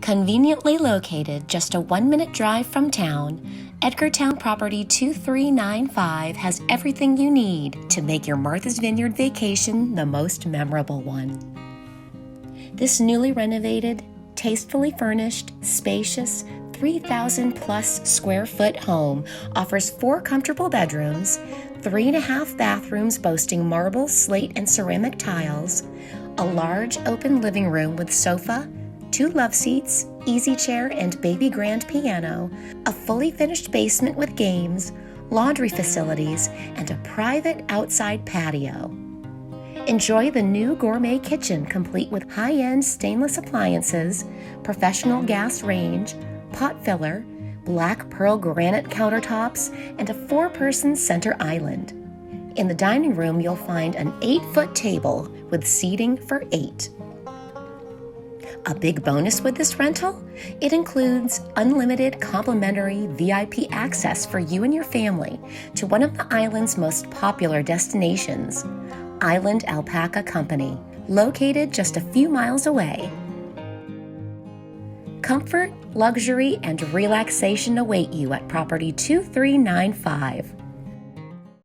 Conveniently located just a 1-minute drive from town, Edgartown Property 2395 has everything you need to make your Martha's Vineyard vacation the most memorable one. This newly renovated, tastefully furnished, spacious, 3,000 plus square foot home offers 4 comfortable bedrooms, 3.5 bathrooms boasting marble, slate, and ceramic tiles, a large open living room with sofa, 2 love seats, easy chair, and baby grand piano, a fully finished basement with games, laundry facilities, and a private outside patio. Enjoy the new gourmet kitchen complete with high-end stainless appliances, professional gas range, pot filler, black pearl granite countertops, and a 4-person center island. In the dining room, you'll find an 8-foot table with seating for 8. A big bonus with this rental? It includes unlimited complimentary VIP access for you and your family to one of the island's most popular destinations, Island Alpaca Company, located just a few miles away. Comfort, luxury, and relaxation await you at Property 2395.